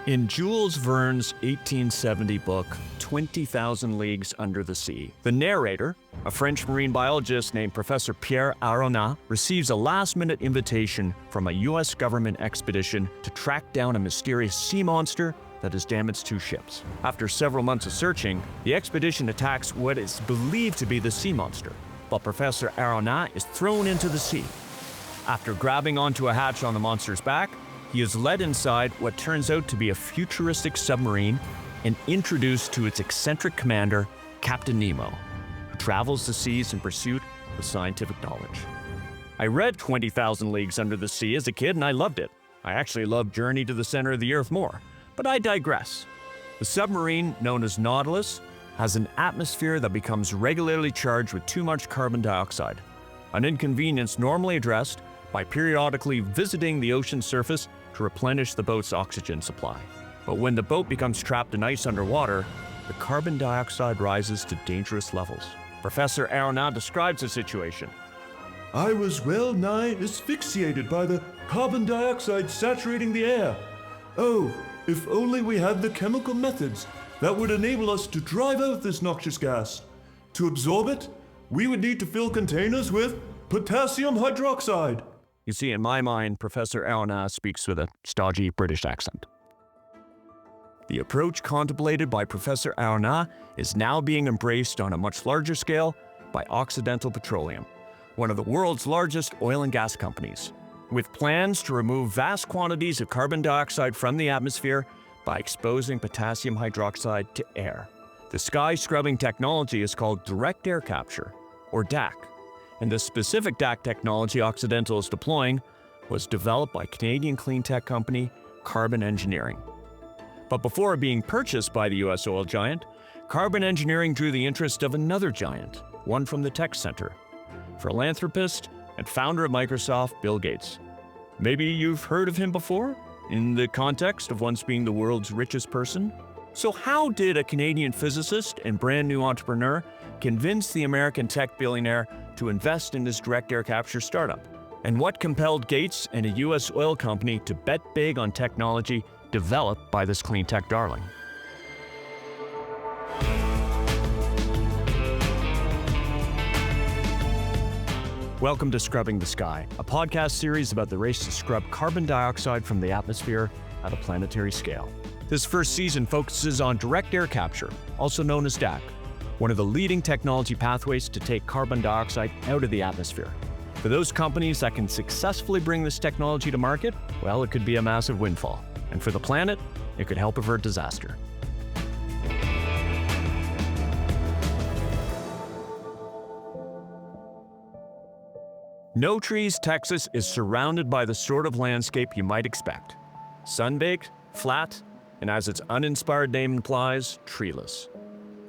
In Jules Verne's 1870 book, 20,000 Leagues Under the Sea, the narrator, a French marine biologist named Professor Pierre Aronat, receives a last-minute invitation from a U.S. government expedition to track down a mysterious sea monster that has damaged 2 ships. After several months of searching, the expedition attacks what is believed to be the sea monster, but Professor Aronat is thrown into the sea. After grabbing onto a hatch on the monster's back, he is led inside what turns out to be a futuristic submarine and introduced to its eccentric commander, Captain Nemo, who travels the seas in pursuit of scientific knowledge. I read 20,000 Leagues Under the Sea as a kid and I loved it. I actually loved Journey to the Center of the Earth more, but I digress. The submarine, known as Nautilus, has an atmosphere that becomes regularly charged with too much carbon dioxide, an inconvenience normally addressed by periodically visiting the ocean surface to replenish the boat's oxygen supply. But when the boat becomes trapped in ice underwater, the carbon dioxide rises to dangerous levels. Professor Aronat describes the situation. I was well nigh asphyxiated by the carbon dioxide saturating the air. Oh, if only we had the chemical methods that would enable us to drive out this noxious gas. To absorb it, we would need to fill containers with potassium hydroxide. You see, in my mind, Professor Aronat speaks with a stodgy British accent. The approach contemplated by Professor Aronat is now being embraced on a much larger scale by Occidental Petroleum, one of the world's largest oil and gas companies, with plans to remove vast quantities of carbon dioxide from the atmosphere by exposing potassium hydroxide to air. The sky-scrubbing technology is called direct air capture, or DAC, and the specific DAC technology Occidental is deploying was developed by Canadian cleantech company Carbon Engineering. But before being purchased by the US oil giant, Carbon Engineering drew the interest of another giant, one from the tech center, philanthropist and founder of Microsoft, Bill Gates. Maybe you've heard of him before, in the context of once being the world's richest person? So how did a Canadian physicist and brand new entrepreneur convince the American tech billionaire to invest in this direct air capture startup? And what compelled Gates and a US oil company to bet big on technology developed by this clean tech darling? Welcome to Scrubbing the Sky, a podcast series about the race to scrub carbon dioxide from the atmosphere at a planetary scale. This first season focuses on direct air capture, also known as DAC, one of the leading technology pathways to take carbon dioxide out of the atmosphere. For those companies that can successfully bring this technology to market, well, it could be a massive windfall. And for the planet, it could help avert disaster. No Trees, Texas is surrounded by the sort of landscape you might expect. Sun-baked, flat, and as its uninspired name implies, treeless.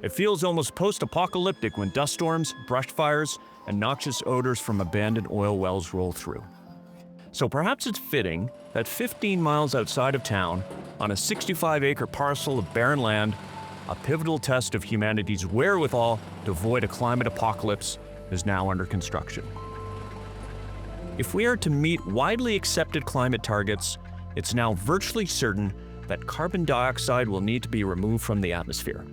It feels almost post-apocalyptic when dust storms, brush fires, and noxious odors from abandoned oil wells roll through. So perhaps it's fitting that 15 miles outside of town, on a 65-acre parcel of barren land, a pivotal test of humanity's wherewithal to avoid a climate apocalypse is now under construction. If we are to meet widely accepted climate targets, it's now virtually certain that carbon dioxide will need to be removed from the atmosphere.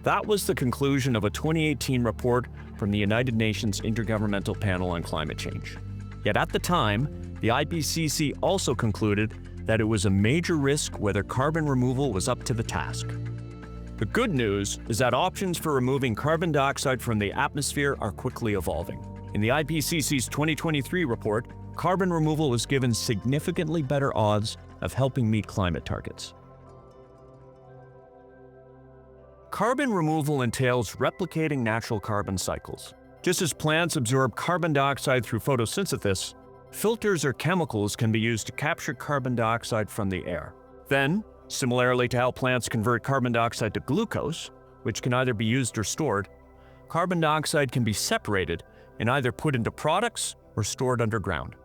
That was the conclusion of a 2018 report from the United Nations Intergovernmental Panel on Climate Change. Yet at the time, the IPCC also concluded that it was a major risk whether carbon removal was up to the task. The good news is that options for removing carbon dioxide from the atmosphere are quickly evolving. In the IPCC's 2023 report, carbon removal was given significantly better odds of helping meet climate targets. Carbon removal entails replicating natural carbon cycles. Just as plants absorb carbon dioxide through photosynthesis, filters or chemicals can be used to capture carbon dioxide from the air. Then, similarly to how plants convert carbon dioxide to glucose, which can either be used or stored, carbon dioxide can be separated and either put into products or stored underground.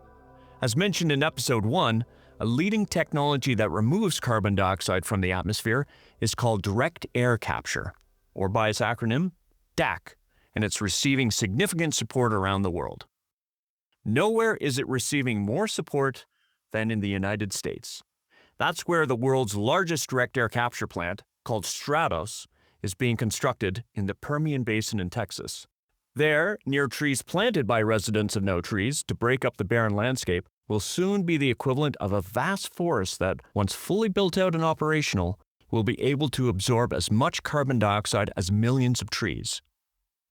As mentioned in episode 1, a leading technology that removes carbon dioxide from the atmosphere is called direct air capture, or by its acronym, DAC, and it's receiving significant support around the world. Nowhere is it receiving more support than in the United States. That's where the world's largest direct air capture plant, called Stratos, is being constructed in the Permian Basin in Texas. There, near trees planted by residents of no trees to break up the barren landscape, will soon be the equivalent of a vast forest that, once fully built out and operational, will be able to absorb as much carbon dioxide as millions of trees.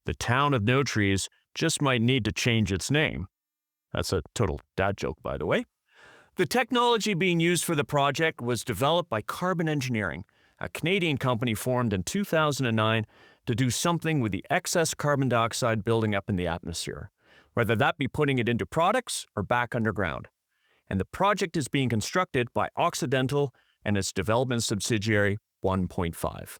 The town of no trees just might need to change its name. That's a total dad joke, by the way. The technology being used for the project was developed by Carbon Engineering, a Canadian company formed in 2009 to do something with the excess carbon dioxide building up in the atmosphere, whether that be putting it into products or back underground. And the project is being constructed by Occidental and its development subsidiary 1.5.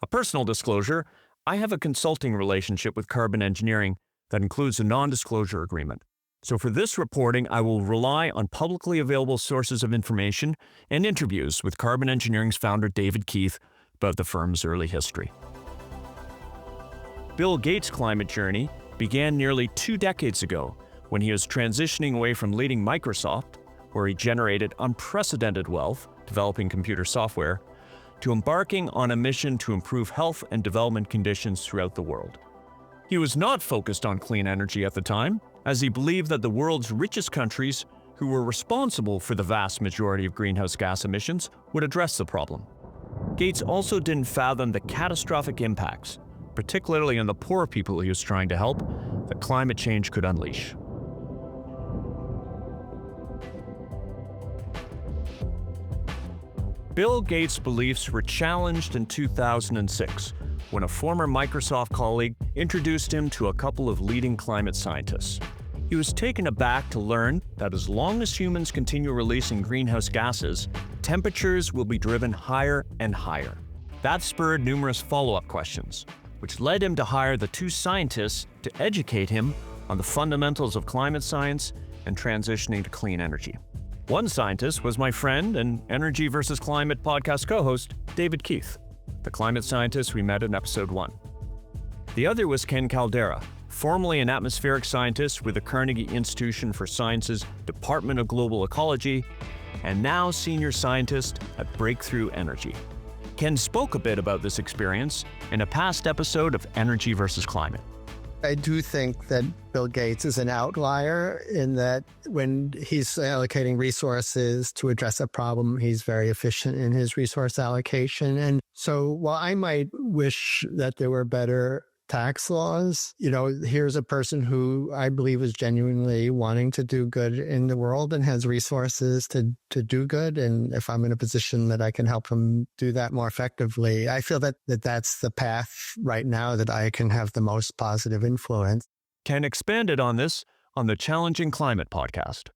A personal disclosure, I have a consulting relationship with Carbon Engineering that includes a non-disclosure agreement. So for this reporting, I will rely on publicly available sources of information and interviews with Carbon Engineering's founder David Keith about the firm's early history. Bill Gates' climate journey began nearly 2 decades ago when he was transitioning away from leading Microsoft, where he generated unprecedented wealth developing computer software, to embarking on a mission to improve health and development conditions throughout the world. He was not focused on clean energy at the time, as he believed that the world's richest countries, who were responsible for the vast majority of greenhouse gas emissions, would address the problem. Gates also didn't fathom the catastrophic impacts, particularly on the poor people he was trying to help, that climate change could unleash. Bill Gates' beliefs were challenged in 2006 when a former Microsoft colleague introduced him to a couple of leading climate scientists. He was taken aback to learn that as long as humans continue releasing greenhouse gases, temperatures will be driven higher and higher. That spurred numerous follow-up questions, which led him to hire the two scientists to educate him on the fundamentals of climate science and transitioning to clean energy. One scientist was my friend and Energy vs. Climate podcast co-host, David Keith, the climate scientist we met in episode 1. The other was Ken Caldeira, formerly an atmospheric scientist with the Carnegie Institution for Science's Department of Global Ecology, and now senior scientist at Breakthrough Energy. Ken spoke a bit about this experience in a past episode of Energy vs. Climate. I do think that Bill Gates is an outlier in that when he's allocating resources to address a problem, he's very efficient in his resource allocation. And so while I might wish that there were better tax laws, here's a person who I believe is genuinely wanting to do good in the world and has resources to do good. And if I'm in a position that I can help him do that more effectively, I feel that that's the path right now that I can have the most positive influence. Ken expanded on this on the Challenging Climate podcast.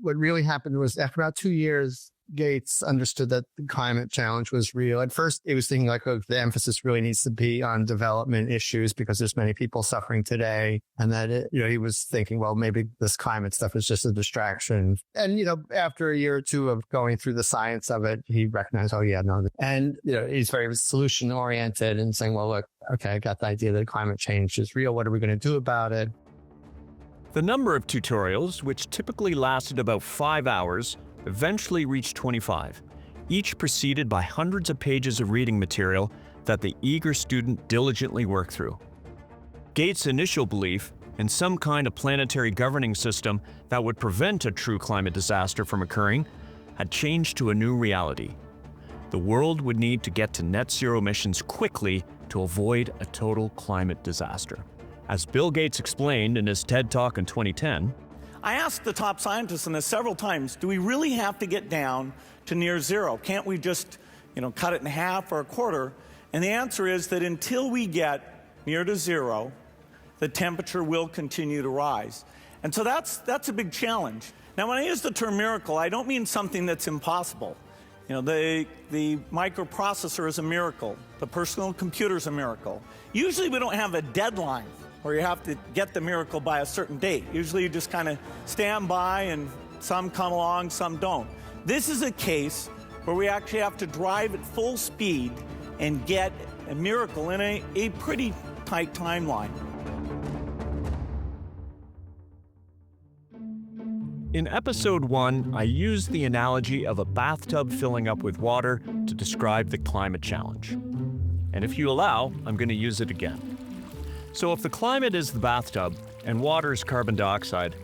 What really happened was after about 2 years, Gates understood that the climate challenge was real. At first, it was thinking the emphasis really needs to be on development issues because there's many people suffering today. And that, he was thinking, well, maybe this climate stuff is just a distraction. And, after a year or two of going through the science of it, he recognized, oh, yeah, no. And, he's very solution oriented and saying, well, look, okay, I got the idea that climate change is real. What are we going to do about it? The number of tutorials, which typically lasted about 5 hours, eventually reached 25, each preceded by hundreds of pages of reading material that the eager student diligently worked through. Gates' initial belief in some kind of planetary governing system that would prevent a true climate disaster from occurring had changed to a new reality. The world would need to get to net zero emissions quickly to avoid a total climate disaster. As Bill Gates explained in his TED Talk in 2010, I asked the top scientists on this several times, do we really have to get down to near zero? Can't we just, cut it in half or a quarter? And the answer is that until we get near to zero, the temperature will continue to rise. And so that's a big challenge. Now, when I use the term miracle, I don't mean something that's impossible. The microprocessor is a miracle. The personal computer is a miracle. Usually we don't have a deadline or you have to get the miracle by a certain date. Usually you just kind of stand by and some come along, some don't. This is a case where we actually have to drive at full speed and get a miracle in a pretty tight timeline. In episode 1, I used the analogy of a bathtub filling up with water to describe the climate challenge. And if you allow, I'm going to use it again. So if the climate is the bathtub and water is carbon dioxide,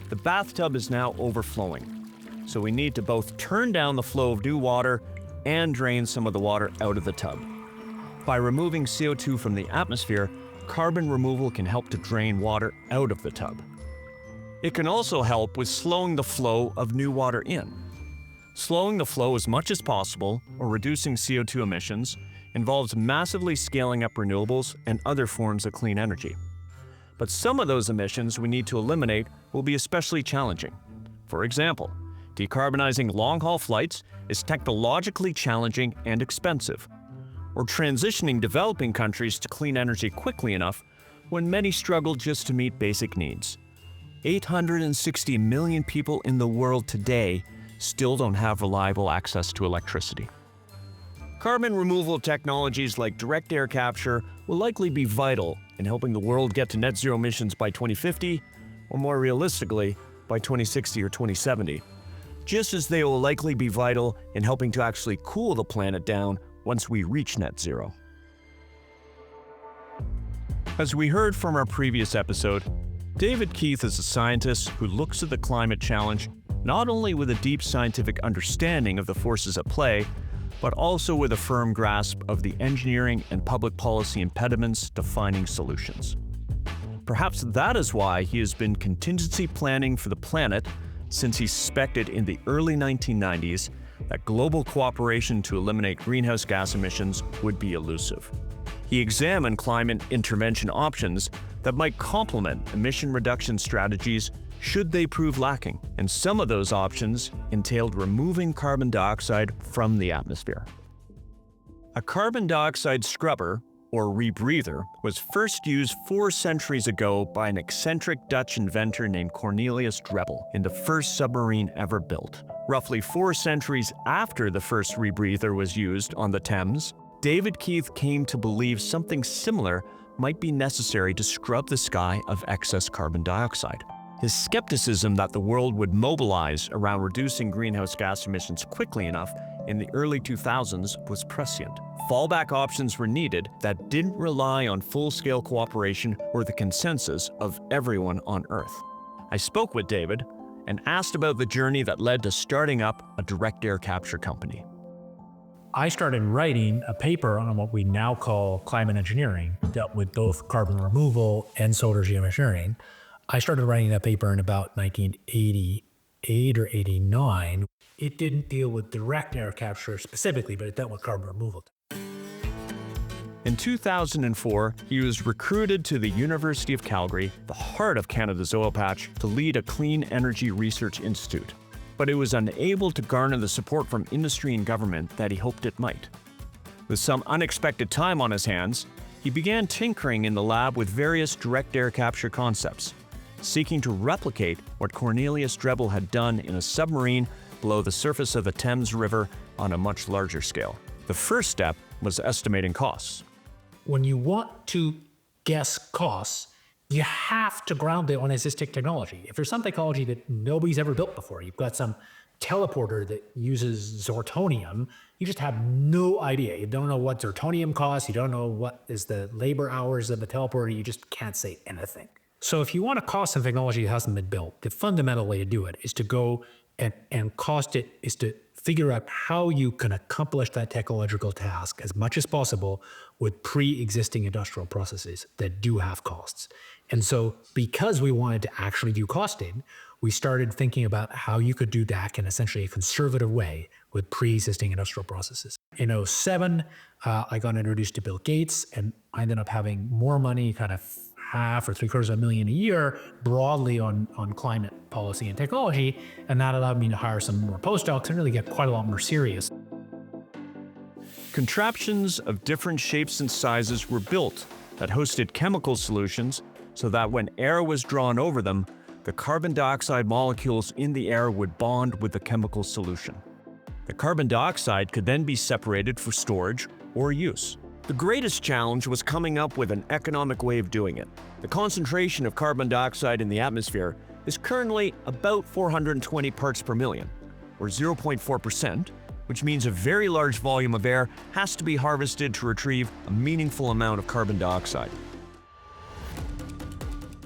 the bathtub is now overflowing. So we need to both turn down the flow of new water and drain some of the water out of the tub. By removing CO2 from the atmosphere, carbon removal can help to drain water out of the tub. It can also help with slowing the flow of new water in. Slowing the flow as much as possible, or reducing CO2 emissions, involves massively scaling up renewables and other forms of clean energy. But some of those emissions we need to eliminate will be especially challenging. For example, decarbonizing long-haul flights is technologically challenging and expensive, or transitioning developing countries to clean energy quickly enough when many struggle just to meet basic needs. 860 million people in the world today still don't have reliable access to electricity. Carbon removal technologies like direct air capture will likely be vital in helping the world get to net zero emissions by 2050, or more realistically, by 2060 or 2070, just as they will likely be vital in helping to actually cool the planet down once we reach net zero. As we heard from our previous episode, David Keith is a scientist who looks at the climate challenge not only with a deep scientific understanding of the forces at play, but also with a firm grasp of the engineering and public policy impediments defining solutions. Perhaps that is why he has been contingency planning for the planet since he suspected in the early 1990s that global cooperation to eliminate greenhouse gas emissions would be elusive. He examined climate intervention options that might complement emission reduction strategies should they prove lacking, and some of those options entailed removing carbon dioxide from the atmosphere. A carbon dioxide scrubber, or rebreather, was first used 4 centuries ago by an eccentric Dutch inventor named Cornelius Drebbel in the first submarine ever built. Roughly 4 centuries after the first rebreather was used on the Thames, David Keith came to believe something similar might be necessary to scrub the sky of excess carbon dioxide. His skepticism that the world would mobilize around reducing greenhouse gas emissions quickly enough in the early 2000s was prescient. Fallback options were needed that didn't rely on full-scale cooperation or the consensus of everyone on Earth. I spoke with David and asked about the journey that led to starting up a direct air capture company. I started writing a paper on what we now call climate engineering, dealt with both carbon removal and solar geoengineering. I started writing that paper in about 1988 or 89. It didn't deal with direct air capture specifically, but it dealt with carbon removal. In 2004, he was recruited to the University of Calgary, the heart of Canada's oil patch, to lead a clean energy research institute. But it was unable to garner the support from industry and government that he hoped it might. With some unexpected time on his hands, he began tinkering in the lab with various direct air capture concepts, seeking to replicate what Cornelius Drebbel had done in a submarine below the surface of the Thames River on a much larger scale. The first step was estimating costs. When you want to guess costs, you have to ground it on existing technology. If there's some technology that nobody's ever built before, you've got some teleporter that uses zirconium, you just have no idea. You don't know what zirconium costs, you don't know what is the labor hours of the teleporter, you just can't say anything. So if you want to cost some technology that hasn't been built, the fundamental way to do it is to go and cost it, is to figure out how you can accomplish that technological task as much as possible with pre-existing industrial processes that do have costs. And so because we wanted to actually do costing, we started thinking about how you could do that in essentially a conservative way with pre-existing industrial processes. In 2007, I got introduced to Bill Gates, and I ended up having more money, kind of half or $750,000 a year broadly on climate policy and technology, and that allowed me to hire some more postdocs and really get quite a lot more serious. Contraptions of different shapes and sizes were built that hosted chemical solutions so that when air was drawn over them, the carbon dioxide molecules in the air would bond with the chemical solution. The carbon dioxide could then be separated for storage or use. The greatest challenge was coming up with an economic way of doing it. The concentration of carbon dioxide in the atmosphere is currently about 420 parts per million, or 0.4%, which means a very large volume of air has to be harvested to retrieve a meaningful amount of carbon dioxide.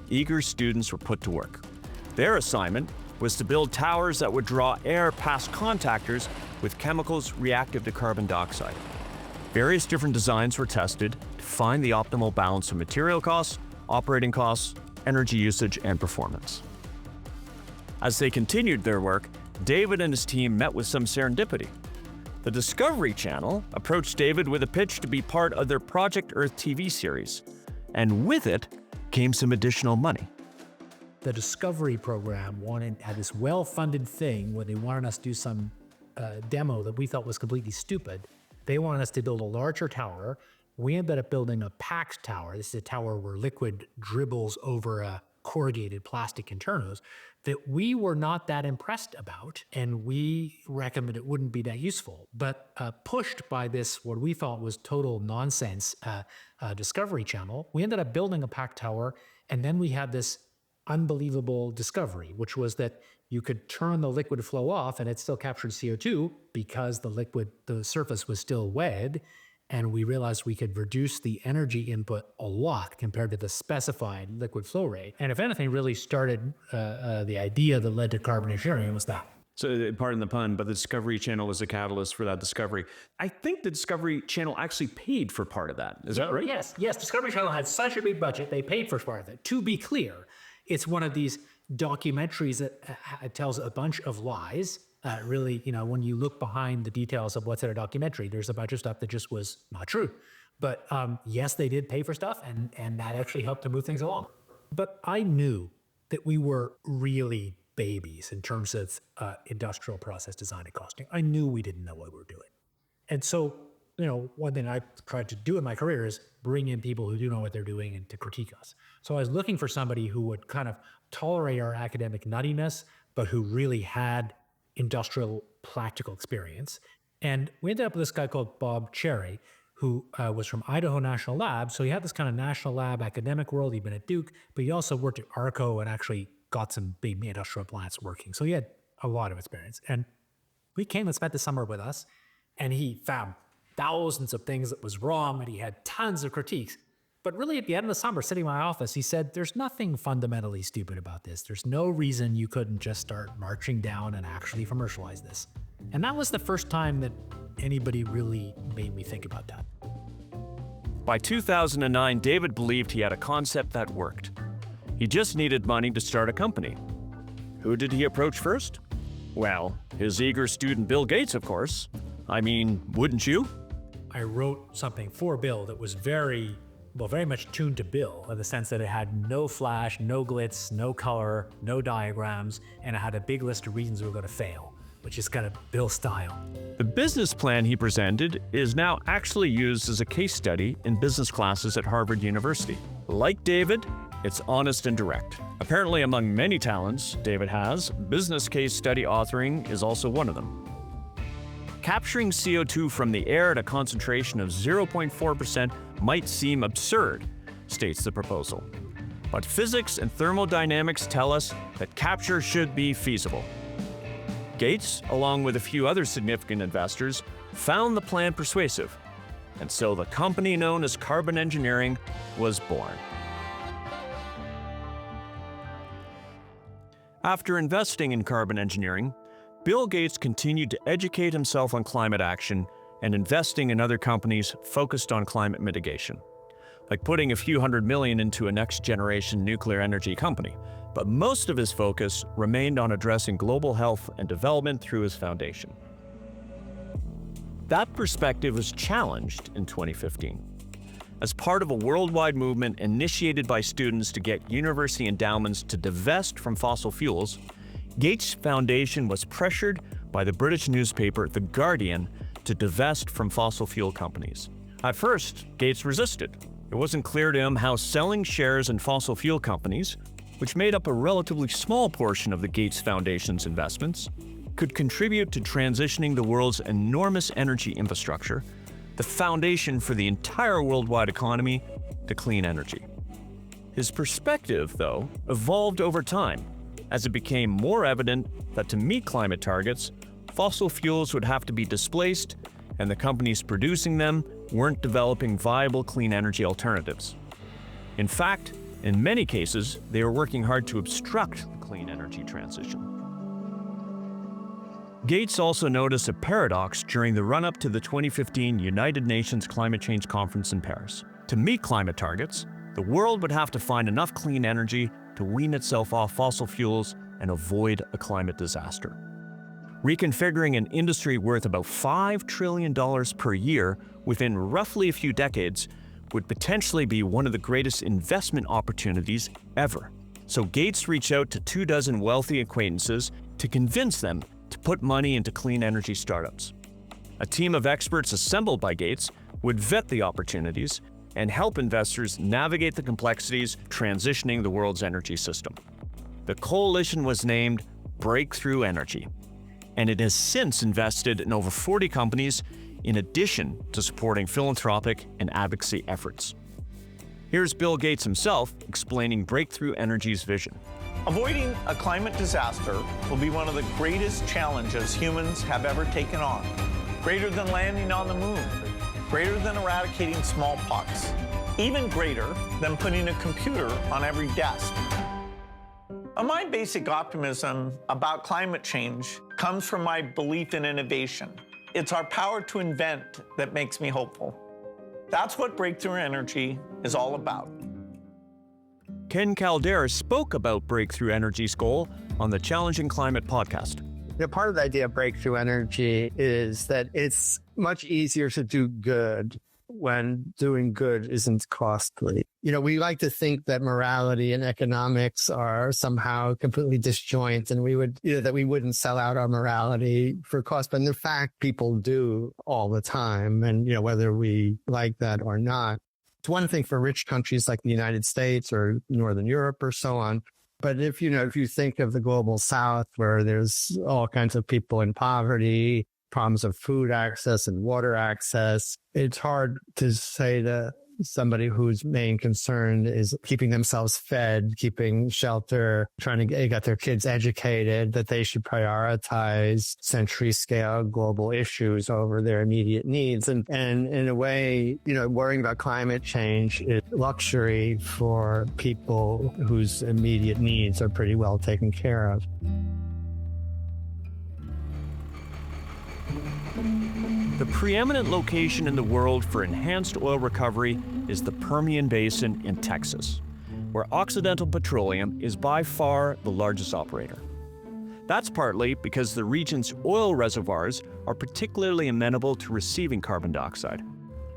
Eager students were put to work. Their assignment was to build towers that would draw air past contactors with chemicals reactive to carbon dioxide. Various different designs were tested to find the optimal balance of material costs, operating costs, energy usage, and performance. As they continued their work, David and his team met with some serendipity. The Discovery Channel approached David with a pitch to be part of their Project Earth TV series, and with it came some additional money. The Discovery program had this well-funded thing where they wanted us to do some demo that we thought was completely stupid. They wanted us to build a larger tower. We ended up building a packed tower. This is a tower where liquid dribbles over a corrugated plastic internals that we were not that impressed about, and we reckoned that it wouldn't be that useful. But pushed by this, what we thought was total nonsense Discovery Channel, we ended up building a packed tower, and then we had this unbelievable discovery, which was that you could turn the liquid flow off and it still captured CO2 because the surface was still wet. And we realized we could reduce the energy input a lot compared to the specified liquid flow rate. And if anything really started the idea that led to carbon engineering was that. So, pardon the pun, but the Discovery Channel was the catalyst for that discovery. I think the Discovery Channel actually paid for part of that. Is that right? Yes. Discovery Channel had such a big budget, they paid for part of it. To be clear, it's one of these documentaries that tells a bunch of lies. Really, when you look behind the details of what's in a documentary, there's a bunch of stuff that just was not true. But yes, they did pay for stuff, and that actually helped to move things along. But I knew that we were really babies in terms of industrial process design and costing. I knew we didn't know what we were doing. And so, one thing I tried to do in my career is bring in people who do know what they're doing and to critique us. So I was looking for somebody who would kind of tolerate our academic nuttiness, but who really had industrial practical experience. And we ended up with this guy called Bob Cherry, who was from Idaho National Lab. So he had this kind of national lab academic world. He'd been at Duke, but he also worked at ARCO and actually got some big industrial plants working. So he had a lot of experience. And he came and spent the summer with us, and he found thousands of things that was wrong, and he had tons of critiques. But really, at the end of the summer, sitting in my office, he said, there's nothing fundamentally stupid about this. There's no reason you couldn't just start marching down and actually commercialize this. And that was the first time that anybody really made me think about that. By 2009, David believed he had a concept that worked. He just needed money to start a company. Who did he approach first? Well, his eager student Bill Gates, of course. I mean, wouldn't you? I wrote something for Bill that was very much tuned to Bill, in the sense that it had no flash, no glitz, no color, no diagrams, and it had a big list of reasons we were going to fail, which is kind of Bill's style. The business plan he presented is now actually used as a case study in business classes at Harvard University. Like David, it's honest and direct. Apparently, among many talents David has, business case study authoring is also one of them. Capturing CO2 from the air at a concentration of 0.4% might seem absurd, states the proposal. But physics and thermodynamics tell us that capture should be feasible. Gates, along with a few other significant investors, found the plan persuasive, and so the company known as Carbon Engineering was born. After investing in Carbon Engineering, Bill Gates continued to educate himself on climate action and investing in other companies focused on climate mitigation, like putting a few $100 million into a next-generation nuclear energy company. But most of his focus remained on addressing global health and development through his foundation. That perspective was challenged in 2015. As part of a worldwide movement initiated by students to get university endowments to divest from fossil fuels, Gates' foundation was pressured by the British newspaper The Guardian to divest from fossil fuel companies. At first, Gates resisted. It wasn't clear to him how selling shares in fossil fuel companies, which made up a relatively small portion of the Gates Foundation's investments, could contribute to transitioning the world's enormous energy infrastructure, the foundation for the entire worldwide economy, to clean energy. His perspective, though, evolved over time. as it became more evident that to meet climate targets, fossil fuels would have to be displaced, and the companies producing them weren't developing viable clean energy alternatives. In fact, in many cases, they were working hard to obstruct the clean energy transition. Gates also noticed a paradox during the run-up to the 2015 United Nations Climate Change Conference in Paris. To meet climate targets, the world would have to find enough clean energy to wean itself off fossil fuels and avoid a climate disaster. Reconfiguring an industry worth about $5 trillion per year within roughly a few decades would potentially be one of the greatest investment opportunities ever. So Gates reached out to 24 wealthy acquaintances to convince them to put money into clean energy startups. A team of experts assembled by Gates would vet the opportunities and help investors navigate the complexities transitioning the world's energy system. The coalition was named Breakthrough Energy, and it has since invested in over 40 companies in addition to supporting philanthropic and advocacy efforts. Here's Bill Gates himself explaining Breakthrough Energy's vision. Avoiding a climate disaster will be one of the greatest challenges humans have ever taken on. Greater than landing on the moon, greater than eradicating smallpox, even greater than putting a computer on every desk. My basic optimism about climate change comes from my belief in innovation. It's our power to invent that makes me hopeful. That's what Breakthrough Energy is all about. Ken Caldeira spoke about Breakthrough Energy's goal on the Challenging Climate podcast. Part of the idea of breakthrough energy is that it's much easier to do good when doing good isn't costly. We like to think that morality and economics are somehow completely disjoint, and we would, that we wouldn't sell out our morality for cost. But in fact, people do all the time. And, whether we like that or not, it's one thing for rich countries like the United States or Northern Europe or so on. But if you think of the global South, where there's all kinds of people in poverty, problems of food access and water access, it's hard to say to somebody whose main concern is keeping themselves fed, keeping shelter, trying to get their kids educated, that they should prioritize century-scale global issues over their immediate needs. And in a way, worrying about climate change is luxury for people whose immediate needs are pretty well taken care of. The preeminent location in the world for enhanced oil recovery is the Permian Basin in Texas, where Occidental Petroleum is by far the largest operator. That's partly because the region's oil reservoirs are particularly amenable to receiving carbon dioxide,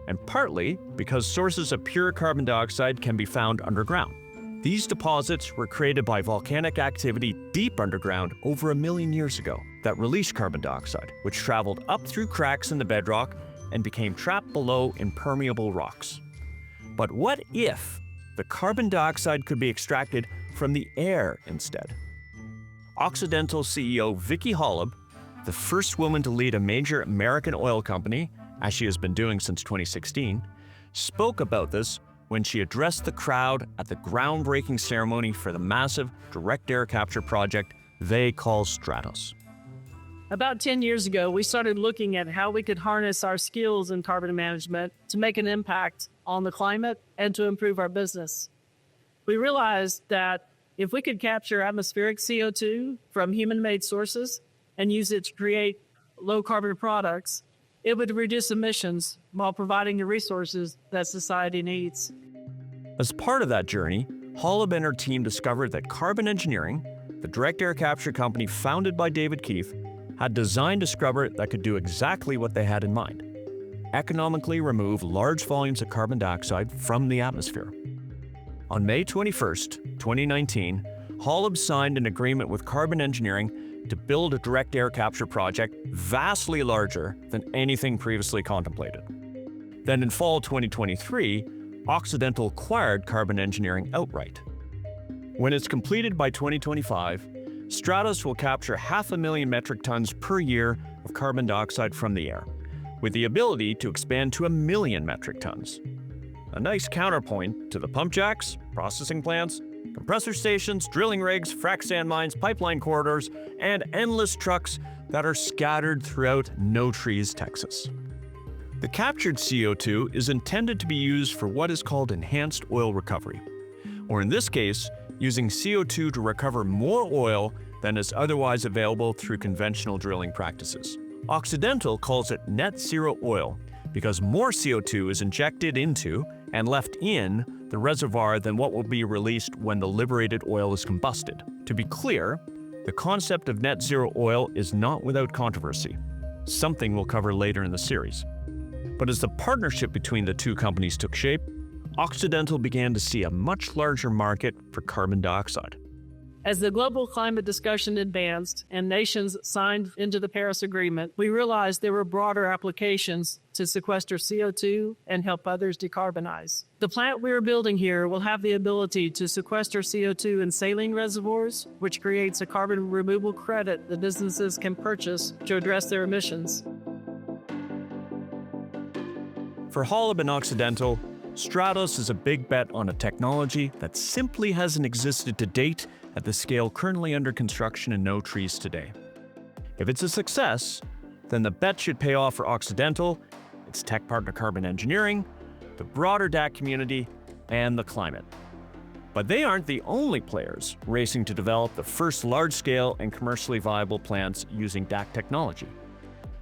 and partly because sources of pure carbon dioxide can be found underground. These deposits were created by volcanic activity deep underground over 1 million years ago that released carbon dioxide, which traveled up through cracks in the bedrock and became trapped below in permeable rocks. But what if the carbon dioxide could be extracted from the air instead? Occidental CEO Vicki Hollub, the first woman to lead a major American oil company, as she has been doing since 2016, spoke about this when she addressed the crowd at the groundbreaking ceremony for the massive direct air capture project they call Stratos. About 10 years ago, we started looking at how we could harness our skills in carbon management to make an impact on the climate and to improve our business. We realized that if we could capture atmospheric CO2 from human-made sources and use it to create low-carbon products, it would reduce emissions while providing the resources that society needs. As part of that journey, Hollub and her team discovered that Carbon Engineering, the direct air capture company founded by David Keith, had designed a scrubber that could do exactly what they had in mind: economically remove large volumes of carbon dioxide from the atmosphere. On May 21st, 2019, Hollub signed an agreement with Carbon Engineering to build a direct air capture project vastly larger than anything previously contemplated. Then in fall 2023, Occidental acquired Carbon Engineering outright. When it's completed by 2025, Stratos will capture 500,000 metric tons per year of carbon dioxide from the air, with the ability to expand to 1 million metric tons. A nice counterpoint to the pump jacks, processing plants, compressor stations, drilling rigs, frac sand mines, pipeline corridors, and endless trucks that are scattered throughout No Trees, Texas. The captured CO2 is intended to be used for what is called enhanced oil recovery, or in this case, using CO2 to recover more oil than is otherwise available through conventional drilling practices. Occidental calls it net zero oil because more CO2 is injected into and left in the reservoir than what will be released when the liberated oil is combusted. To be clear, the concept of net zero oil is not without controversy, something we'll cover later in the series. But as the partnership between the two companies took shape, Occidental began to see a much larger market for carbon dioxide. As the global climate discussion advanced and nations signed into the Paris Agreement, we realized there were broader applications to sequester CO2 and help others decarbonize. The plant we are building here will have the ability to sequester CO2 in saline reservoirs, which creates a carbon removal credit that businesses can purchase to address their emissions. For Holub and Occidental, Stratos is a big bet on a technology that simply hasn't existed to date at the scale currently under construction in No Trees today. If it's a success, then the bet should pay off for Occidental, its tech partner Carbon Engineering, the broader DAC community, and the climate. But they aren't the only players racing to develop the first large-scale and commercially viable plants using DAC technology.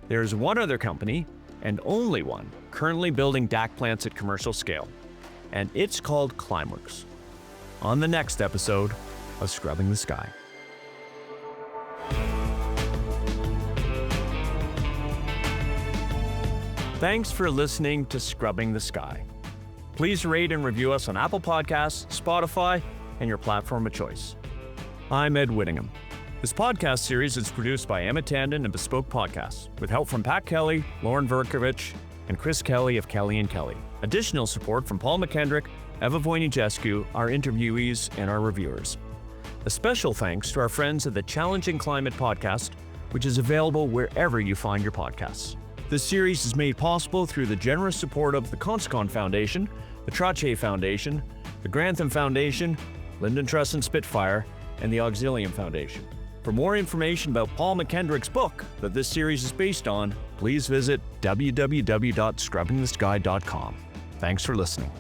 There's one other company, and only one, currently building DAC plants at commercial scale, and it's called Climeworks. On the next episode of Scrubbing the Sky. Thanks for listening to Scrubbing the Sky. Please rate and review us on Apple Podcasts, Spotify, and your platform of choice. I'm Ed Whittingham. This podcast series is produced by Amit, Tandon and Bespoke Podcasts, with help from Pat Kelly, Lauren Verkovich, and Chris Kelly of Kelly & Kelly. Additional support from Paul McKendrick, Eva Voinigescu, our interviewees, and our reviewers. A special thanks to our friends at the Challenging Climate Podcast, which is available wherever you find your podcasts. This series is made possible through the generous support of the Conscon Foundation, the Trache Foundation, the Grantham Foundation, Linden Truss and Spitfire, and the Auxilium Foundation. For more information about Paul McKendrick's book that this series is based on, please visit www.scrubbingthesky.com. Thanks for listening.